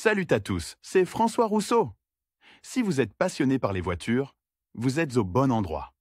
Salut à tous, c'est François Rousseau. Si vous êtes passionné par les voitures, vous êtes au bon endroit.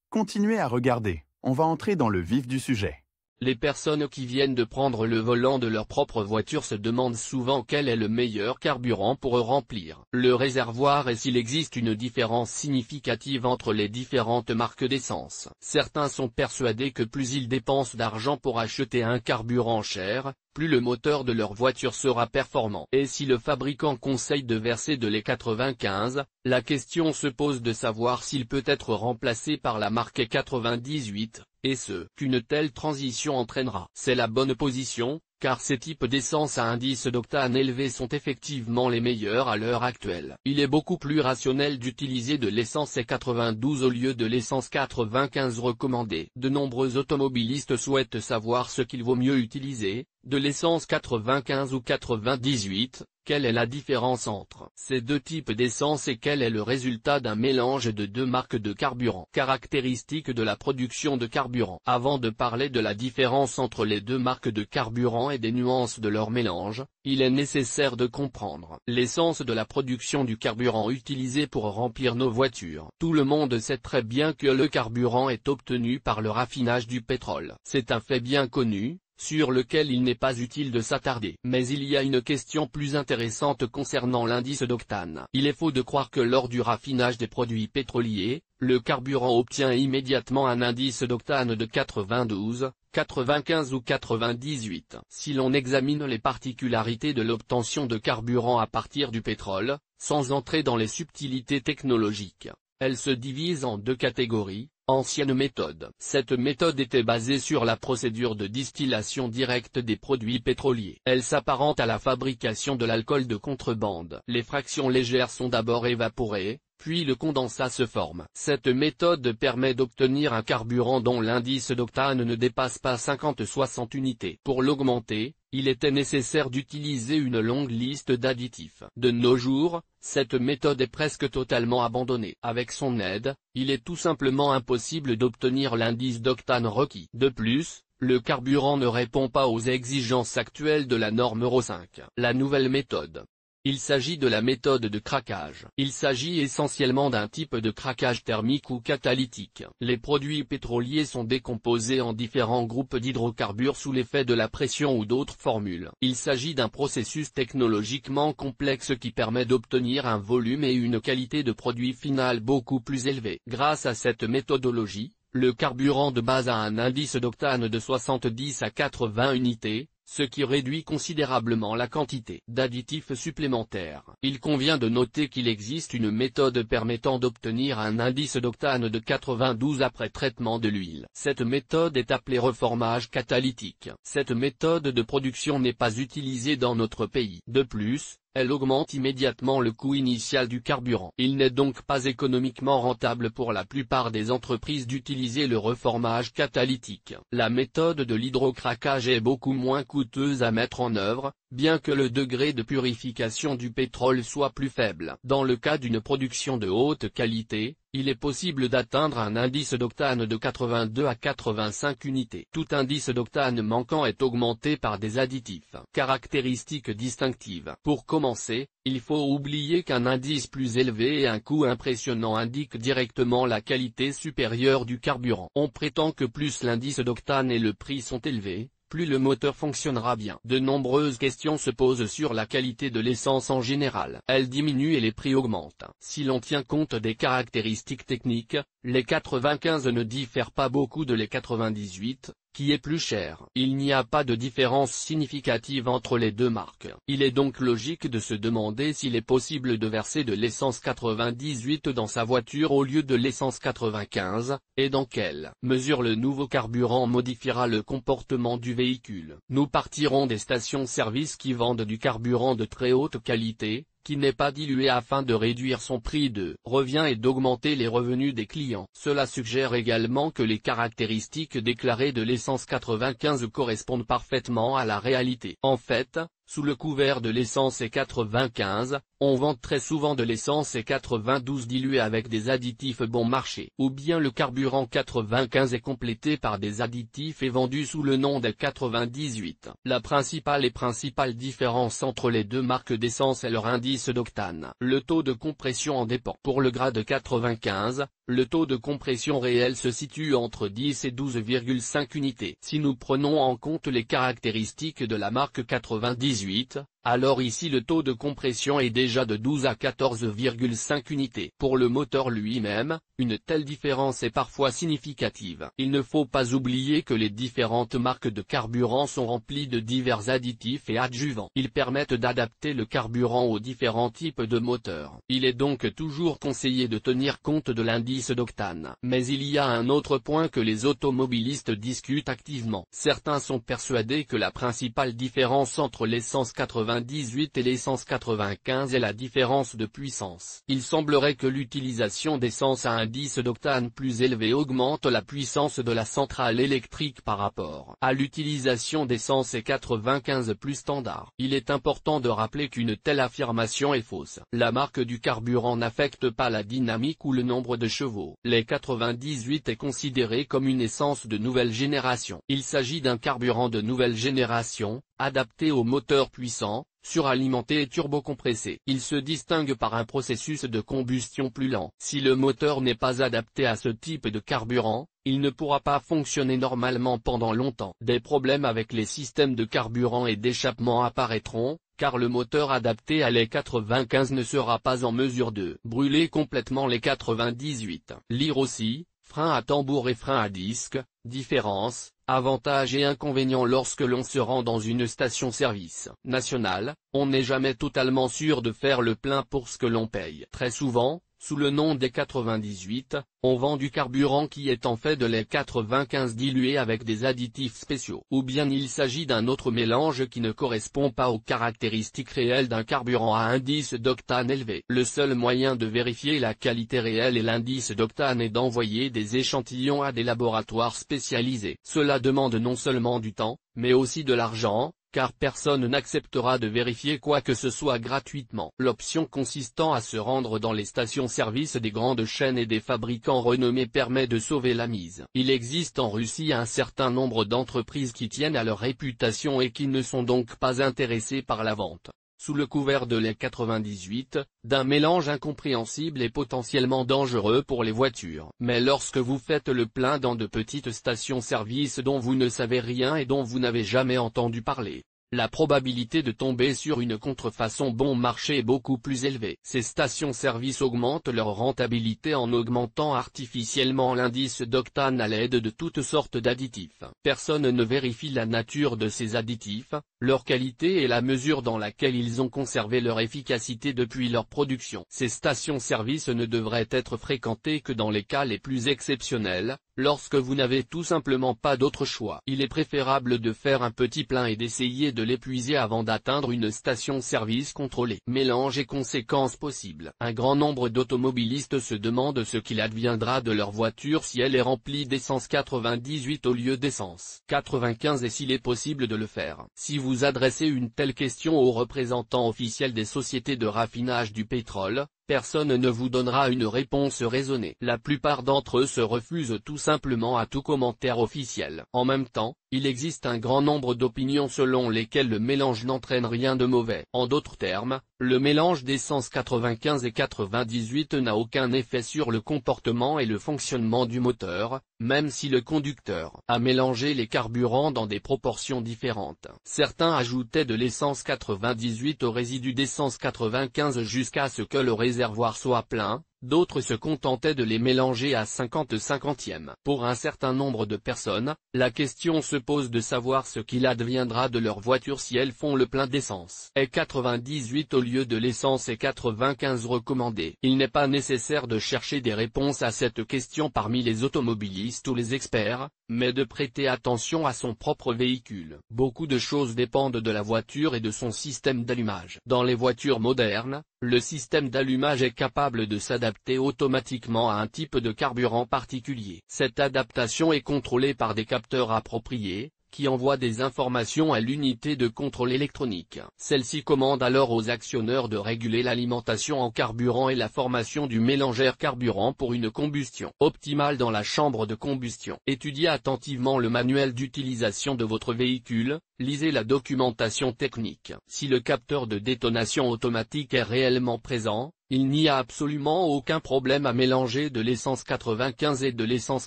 Continuez à regarder, on va entrer dans le vif du sujet. Les personnes qui viennent de prendre le volant de leur propre voiture se demandent souvent quel est le meilleur carburant pour remplir le réservoir et s'il existe une différence significative entre les différentes marques d'essence. Certains sont persuadés que plus ils dépensent d'argent pour acheter un carburant cher, plus le moteur de leur voiture sera performant. Et si le fabricant conseille de verser de lait 95, la question se pose de savoir s'il peut être remplacé par la marque 98, et ce qu'une telle transition entraînera. C'est la bonne position, car ces types d'essence à indice d'octane élevé sont effectivement les meilleurs à l'heure actuelle. Il est beaucoup plus rationnel d'utiliser de l'essence E92 au lieu de l'essence 95 recommandée. De nombreux automobilistes souhaitent savoir ce qu'il vaut mieux utiliser, de l'essence 95 ou 98, quelle est la différence entre ces deux types d'essence et quel est le résultat d'un mélange de deux marques de carburant. Caractéristiques de la production de carburant. Avant de parler de la différence entre les deux marques de carburant et des nuances de leur mélange, il est nécessaire de comprendre l'essence de la production du carburant utilisé pour remplir nos voitures. Tout le monde sait très bien que le carburant est obtenu par le raffinage du pétrole. C'est un fait bien connu, sur lequel il n'est pas utile de s'attarder. Mais il y a une question plus intéressante concernant l'indice d'octane. Il est faux de croire que lors du raffinage des produits pétroliers, le carburant obtient immédiatement un indice d'octane de 92, 95 ou 98. Si l'on examine les particularités de l'obtention de carburant à partir du pétrole, sans entrer dans les subtilités technologiques, elle se divise en deux catégories. Ancienne méthode. Cette méthode était basée sur la procédure de distillation directe des produits pétroliers. Elle s'apparente à la fabrication de l'alcool de contrebande. Les fractions légères sont d'abord évaporées, puis le condensat se forme. Cette méthode permet d'obtenir un carburant dont l'indice d'octane ne dépasse pas 50-60 unités. Pour l'augmenter, il était nécessaire d'utiliser une longue liste d'additifs. De nos jours, cette méthode est presque totalement abandonnée. Avec son aide, il est tout simplement impossible d'obtenir l'indice d'octane requis. De plus, le carburant ne répond pas aux exigences actuelles de la norme Euro 5. La nouvelle méthode. Il s'agit de la méthode de craquage. Il s'agit essentiellement d'un type de craquage thermique ou catalytique. Les produits pétroliers sont décomposés en différents groupes d'hydrocarbures sous l'effet de la pression ou d'autres formules. Il s'agit d'un processus technologiquement complexe qui permet d'obtenir un volume et une qualité de produit final beaucoup plus élevés. Grâce à cette méthodologie, le carburant de base a un indice d'octane de 70 à 80 unités, ce qui réduit considérablement la quantité d'additifs supplémentaires. Il convient de noter qu'il existe une méthode permettant d'obtenir un indice d'octane de 92 après traitement de l'huile. Cette méthode est appelée reformage catalytique. Cette méthode de production n'est pas utilisée dans notre pays. De plus, elle augmente immédiatement le coût initial du carburant. Il n'est donc pas économiquement rentable pour la plupart des entreprises d'utiliser le reformage catalytique. La méthode de l'hydrocraquage est beaucoup moins coûteuse à mettre en œuvre, bien que le degré de purification du pétrole soit plus faible. Dans le cas d'une production de haute qualité, il est possible d'atteindre un indice d'octane de 82 à 85 unités. Tout indice d'octane manquant est augmenté par des additifs. Caractéristiques distinctives. Pour commencer, il faut oublier qu'un indice plus élevé et un coût impressionnant indiquent directement la qualité supérieure du carburant. On prétend que plus l'indice d'octane et le prix sont élevés, plus le moteur fonctionnera bien. De nombreuses questions se posent sur la qualité de l'essence en général. Elle diminue et les prix augmentent. Si l'on tient compte des caractéristiques techniques, les 95 ne diffèrent pas beaucoup de les 98, qui est plus cher. Il n'y a pas de différence significative entre les deux marques. Il est donc logique de se demander s'il est possible de verser de l'essence 98 dans sa voiture au lieu de l'essence 95, et dans quelle mesure le nouveau carburant modifiera le comportement du véhicule. Nous partirons des stations-service qui vendent du carburant de très haute qualité, qui n'est pas dilué afin de réduire son prix de revient et d'augmenter les revenus des clients. Cela suggère également que les caractéristiques déclarées de l'essence 95 correspondent parfaitement à la réalité. En fait, Sous le couvert de l'essence E95, on vend très souvent de l'essence E92 diluée avec des additifs bon marché. Ou bien le carburant 95 est complété par des additifs et vendu sous le nom d'E98. La principale différence entre les deux marques d'essence est leur indice d'octane. Le taux de compression en dépend. Pour le grade 95, le taux de compression réel se situe entre 10 et 12,5 unités. Si nous prenons en compte les caractéristiques de la marque 98, alors ici le taux de compression est déjà de 12 à 14,5 unités. Pour le moteur lui-même, une telle différence est parfois significative. Il ne faut pas oublier que les différentes marques de carburant sont remplies de divers additifs et adjuvants. Ils permettent d'adapter le carburant aux différents types de moteurs. Il est donc toujours conseillé de tenir compte de l'indice d'octane. Mais il y a un autre point que les automobilistes discutent activement. Certains sont persuadés que la principale différence entre l'essence 98 et l'essence 95 est la différence de puissance. Il semblerait que l'utilisation d'essence à indice d'octane plus élevé augmente la puissance de la centrale électrique par rapport à l'utilisation d'essence E95 plus standard. Il est important de rappeler qu'une telle affirmation est fausse. La marque du carburant n'affecte pas la dynamique ou le nombre de chevaux. Les 98 est considéré comme une essence de nouvelle génération. Il s'agit d'un carburant de nouvelle génération, adapté aux moteurs puissants, suralimentés et turbocompressés. Il se distingue par un processus de combustion plus lent. Si le moteur n'est pas adapté à ce type de carburant, il ne pourra pas fonctionner normalement pendant longtemps. Des problèmes avec les systèmes de carburant et d'échappement apparaîtront, car le moteur adapté à les 95 ne sera pas en mesure de brûler complètement les 98. Lire aussi, frein à tambour et frein à disque, différences, avantages et inconvénients lorsque l'on se rend dans une station-service nationale. On n'est jamais totalement sûr de faire le plein pour ce que l'on paye. Très souvent, sous le nom des 98, on vend du carburant qui est en fait de lait 95 dilué avec des additifs spéciaux. Ou bien il s'agit d'un autre mélange qui ne correspond pas aux caractéristiques réelles d'un carburant à indice d'octane élevé. Le seul moyen de vérifier la qualité réelle et l'indice d'octane est d'envoyer des échantillons à des laboratoires spécialisés. Cela demande non seulement du temps, mais aussi de l'argent, car personne n'acceptera de vérifier quoi que ce soit gratuitement. L'option consistant à se rendre dans les stations-service des grandes chaînes et des fabricants renommés permet de sauver la mise. Il existe en Russie un certain nombre d'entreprises qui tiennent à leur réputation et qui ne sont donc pas intéressées par la vente, sous le couvert de les 98, d'un mélange incompréhensible et potentiellement dangereux pour les voitures. Mais lorsque vous faites le plein dans de petites stations-service dont vous ne savez rien et dont vous n'avez jamais entendu parler, la probabilité de tomber sur une contrefaçon bon marché est beaucoup plus élevée. Ces stations-service augmentent leur rentabilité en augmentant artificiellement l'indice d'octane à l'aide de toutes sortes d'additifs. Personne ne vérifie la nature de ces additifs, leur qualité et la mesure dans laquelle ils ont conservé leur efficacité depuis leur production. Ces stations-service ne devraient être fréquentées que dans les cas les plus exceptionnels, lorsque vous n'avez tout simplement pas d'autre choix. Il est préférable de faire un petit plein et d'essayer de l'épuiser avant d'atteindre une station-service contrôlée. Mélange et conséquences possibles. Un grand nombre d'automobilistes se demandent ce qu'il adviendra de leur voiture si elle est remplie d'essence 98 au lieu d'essence 95 et s'il est possible de le faire. Si vous adressez une telle question aux représentants officiels des sociétés de raffinage du pétrole, personne ne vous donnera une réponse raisonnée. La plupart d'entre eux se refusent tout simplement à tout commentaire officiel. En même temps, il existe un grand nombre d'opinions selon lesquelles le mélange n'entraîne rien de mauvais. En d'autres termes, le mélange d'essence 95 et 98 n'a aucun effet sur le comportement et le fonctionnement du moteur, même si le conducteur a mélangé les carburants dans des proportions différentes. Certains ajoutaient de l'essence 98 au résidu d'essence 95 jusqu'à ce que le réservoir soit plein. D'autres se contentaient de les mélanger à 50-50e. Pour un certain nombre de personnes, la question se pose de savoir ce qu'il adviendra de leur voiture si elles font le plein d'essence et 98 au lieu de l'essence et 95 recommandée. Il n'est pas nécessaire de chercher des réponses à cette question parmi les automobilistes ou les experts, mais de prêter attention à son propre véhicule. Beaucoup de choses dépendent de la voiture et de son système d'allumage. Dans les voitures modernes, le système d'allumage est capable de s'adapter automatiquement à un type de carburant particulier. Cette adaptation est contrôlée par des capteurs appropriés, qui envoie des informations à l'unité de contrôle électronique. Celle-ci commande alors aux actionneurs de réguler l'alimentation en carburant et la formation du mélangeur carburant pour une combustion optimale dans la chambre de combustion. Étudiez attentivement le manuel d'utilisation de votre véhicule, lisez la documentation technique. Si le capteur de détonation automatique est réellement présent, il n'y a absolument aucun problème à mélanger de l'essence 95 et de l'essence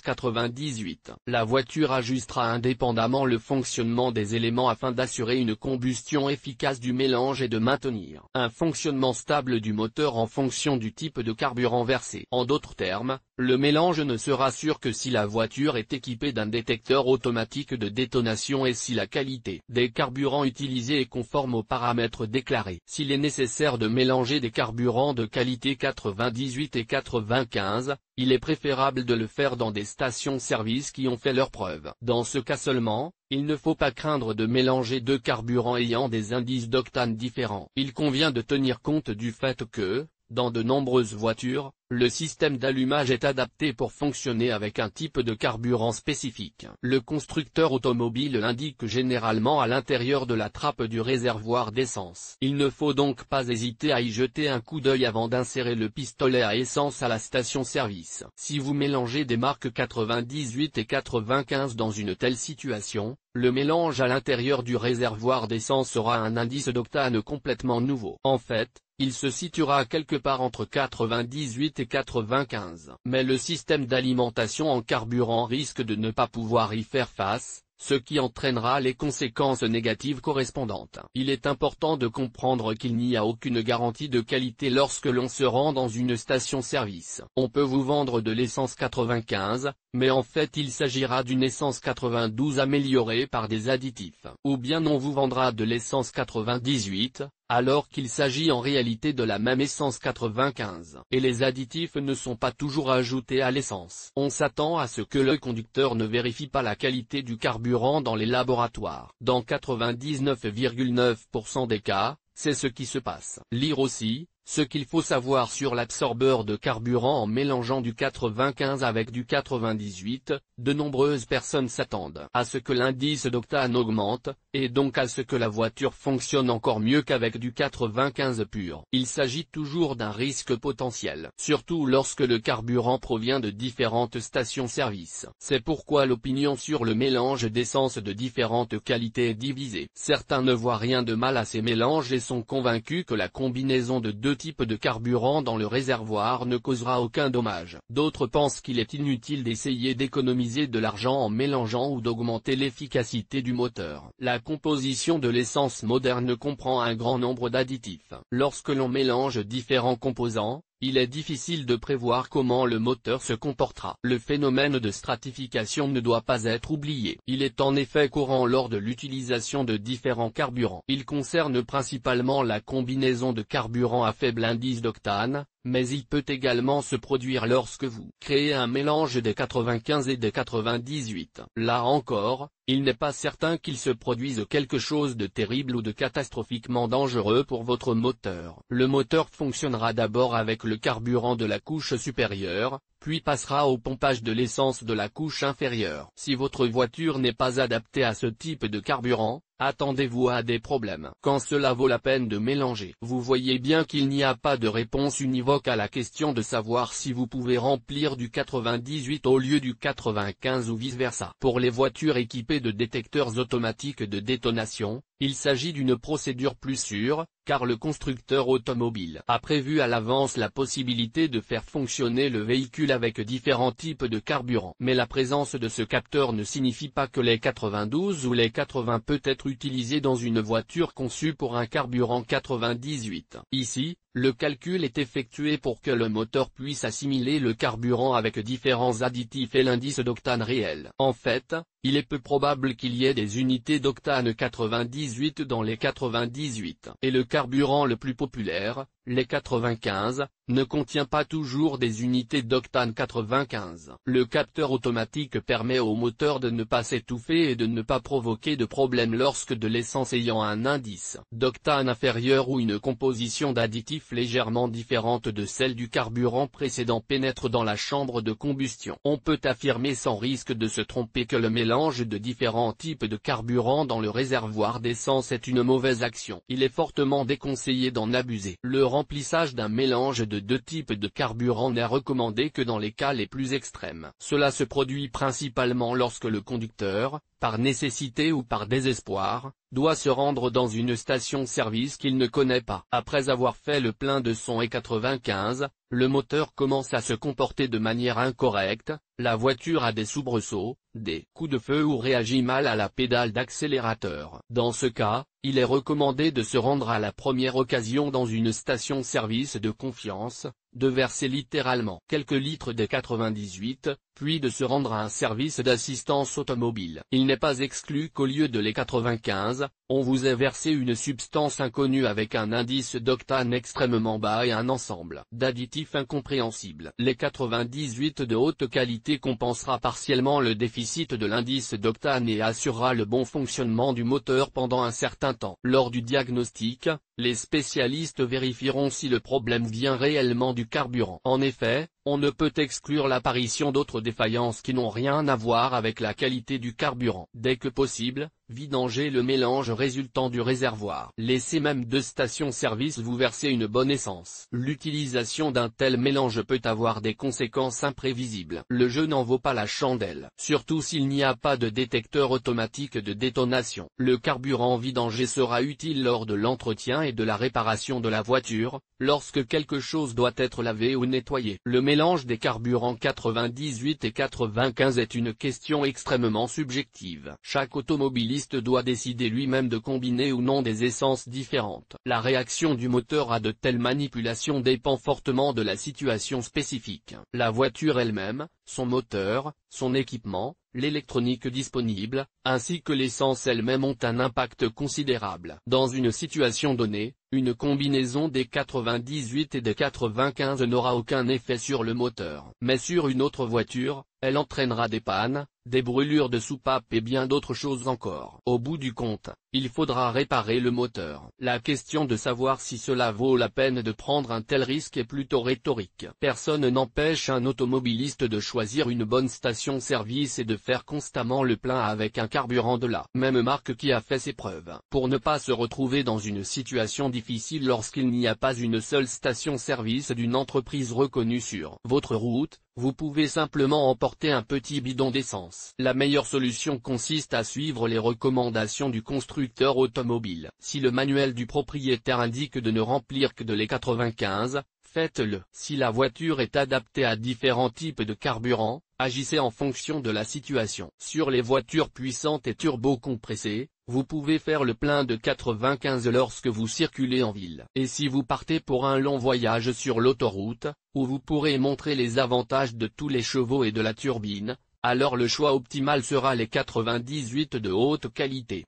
98. La voiture ajustera indépendamment le fonctionnement des éléments afin d'assurer une combustion efficace du mélange et de maintenir un fonctionnement stable du moteur en fonction du type de carburant versé. En d'autres termes, le mélange ne sera sûr que si la voiture est équipée d'un détecteur automatique de détonation et si la qualité des carburants utilisés est conforme aux paramètres déclarés. S'il est nécessaire de mélanger des carburants de qualité 98 et 95, il est préférable de le faire dans des stations-service qui ont fait leurs preuves. Dans ce cas seulement, il ne faut pas craindre de mélanger deux carburants ayant des indices d'octane différents. Il convient de tenir compte du fait que, dans de nombreuses voitures, le système d'allumage est adapté pour fonctionner avec un type de carburant spécifique. Le constructeur automobile l'indique généralement à l'intérieur de la trappe du réservoir d'essence. Il ne faut donc pas hésiter à y jeter un coup d'œil avant d'insérer le pistolet à essence à la station-service. Si vous mélangez des marques 98 et 95 dans une telle situation, le mélange à l'intérieur du réservoir d'essence aura un indice d'octane complètement nouveau. En fait, il se situera quelque part entre 98 et 95. Mais le système d'alimentation en carburant risque de ne pas pouvoir y faire face, ce qui entraînera les conséquences négatives correspondantes. Il est important de comprendre qu'il n'y a aucune garantie de qualité lorsque l'on se rend dans une station-service. On peut vous vendre de l'essence 95, mais en fait il s'agira d'une essence 92 améliorée par des additifs. Ou bien on vous vendra de l'essence 98, alors qu'il s'agit en réalité de la même essence 95. Et les additifs ne sont pas toujours ajoutés à l'essence. On s'attend à ce que le conducteur ne vérifie pas la qualité du carburant dans les laboratoires. Dans 99,9% des cas, c'est ce qui se passe. Lire aussi, ce qu'il faut savoir sur l'absorbeur de carburant en mélangeant du 95 avec du 98, de nombreuses personnes s'attendent à ce que l'indice d'octane augmente, et donc à ce que la voiture fonctionne encore mieux qu'avec du 95 pur. Il s'agit toujours d'un risque potentiel, surtout lorsque le carburant provient de différentes stations-service. C'est pourquoi l'opinion sur le mélange d'essence de différentes qualités est divisée. Certains ne voient rien de mal à ces mélanges et sont convaincus que la combinaison de deux types de carburant dans le réservoir ne causera aucun dommage. D'autres pensent qu'il est inutile d'essayer d'économiser de l'argent en mélangeant ou d'augmenter l'efficacité du moteur. La composition de l'essence moderne comprend un grand nombre d'additifs. Lorsque l'on mélange différents composants, il est difficile de prévoir comment le moteur se comportera. Le phénomène de stratification ne doit pas être oublié. Il est en effet courant lors de l'utilisation de différents carburants. Il concerne principalement la combinaison de carburants à faible indice d'octane, mais il peut également se produire lorsque vous créez un mélange des 95 et des 98. Là encore, il n'est pas certain qu'il se produise quelque chose de terrible ou de catastrophiquement dangereux pour votre moteur. Le moteur fonctionnera d'abord avec le carburant de la couche supérieure, puis passera au pompage de l'essence de la couche inférieure. Si votre voiture n'est pas adaptée à ce type de carburant, attendez-vous à des problèmes. Quand cela vaut la peine de mélanger. Vous voyez bien qu'il n'y a pas de réponse univoque à la question de savoir si vous pouvez remplir du 98 au lieu du 95 ou vice-versa. Pour les voitures équipées de détecteurs automatiques de détonation, il s'agit d'une procédure plus sûre, car le constructeur automobile a prévu à l'avance la possibilité de faire fonctionner le véhicule avec différents types de carburant. Mais la présence de ce capteur ne signifie pas que les 92 ou les 80 peut être utilisé dans une voiture conçue pour un carburant 98. Ici, le calcul est effectué pour que le moteur puisse assimiler le carburant avec différents additifs et l'indice d'octane réel. En fait, il est peu probable qu'il y ait des unités d'octane 98 dans les 98. Et le carburant le plus populaire, les 95, ne contient pas toujours des unités d'octane 95. Le capteur automatique permet au moteur de ne pas s'étouffer et de ne pas provoquer de problème lorsque de l'essence ayant un indice d'octane inférieur ou une composition d'additifs légèrement différente de celle du carburant précédent pénètre dans la chambre de combustion. On peut affirmer sans risque de se tromper que le mélange de différents types de carburant dans le réservoir d'essence est une mauvaise action. Il est fortement déconseillé d'en abuser. Le remplissage d'un mélange de deux types de carburant n'est recommandé que dans les cas les plus extrêmes. Cela se produit principalement lorsque le conducteur, par nécessité ou par désespoir, doit se rendre dans une station-service qu'il ne connaît pas. Après avoir fait le plein de son E95, le moteur commence à se comporter de manière incorrecte, la voiture a des soubresauts, des coups de feu ou réagit mal à la pédale d'accélérateur. Dans ce cas, il est recommandé de se rendre à la première occasion dans une station-service de confiance, de verser littéralement quelques litres de 98, puis de se rendre à un service d'assistance automobile. Il n'est pas exclu qu'au lieu de les 95, on vous ait versé une substance inconnue avec un indice d'octane extrêmement bas et un ensemble d'additifs incompréhensibles. Les 98 de haute qualité compensera partiellement le déficit de l'indice d'octane et assurera le bon fonctionnement du moteur pendant un certain temps. Lors du diagnostic, les spécialistes vérifieront si le problème vient réellement du carburant. En effet, on ne peut exclure l'apparition d'autres défaillances qui n'ont rien à voir avec la qualité du carburant. Dès que possible, vidangez le mélange résultant du réservoir. Laissez même deux stations-service vous verser une bonne essence. L'utilisation d'un tel mélange peut avoir des conséquences imprévisibles. Le jeu n'en vaut pas la chandelle, surtout s'il n'y a pas de détecteur automatique de détonation. Le carburant vidangé sera utile lors de l'entretien et de la réparation de la voiture, lorsque quelque chose doit être lavé ou nettoyé. Le mélange des carburants 98 et 95 est une question extrêmement subjective. Chaque automobiliste doit décider lui-même de combiner ou non des essences différentes. La réaction du moteur à de telles manipulations dépend fortement de la situation spécifique. La voiture elle-même, son moteur, son équipement, l'électronique disponible, ainsi que l'essence elle-même ont un impact considérable. Dans une situation donnée, une combinaison des 98 et des 95 n'aura aucun effet sur le moteur. Mais sur une autre voiture, elle entraînera des pannes, des brûlures de soupape et bien d'autres choses encore. Au bout du compte, il faudra réparer le moteur. La question de savoir si cela vaut la peine de prendre un tel risque est plutôt rhétorique. Personne n'empêche un automobiliste de choisir une bonne station-service et de faire constamment le plein avec un carburant de la même marque qui a fait ses preuves. Pour ne pas se retrouver dans une situation difficile lorsqu'il n'y a pas une seule station-service d'une entreprise reconnue sur votre route, vous pouvez simplement emporter un petit bidon d'essence. La meilleure solution consiste à suivre les recommandations du constructeur automobile. Si le manuel du propriétaire indique de ne remplir que de les 95, faites-le. Si la voiture est adaptée à différents types de carburant, agissez en fonction de la situation. Sur les voitures puissantes et turbo-compressées, vous pouvez faire le plein de 95 lorsque vous circulez en ville. Et si vous partez pour un long voyage sur l'autoroute, où vous pourrez montrer les avantages de tous les chevaux et de la turbine, alors le choix optimal sera les 98 de haute qualité.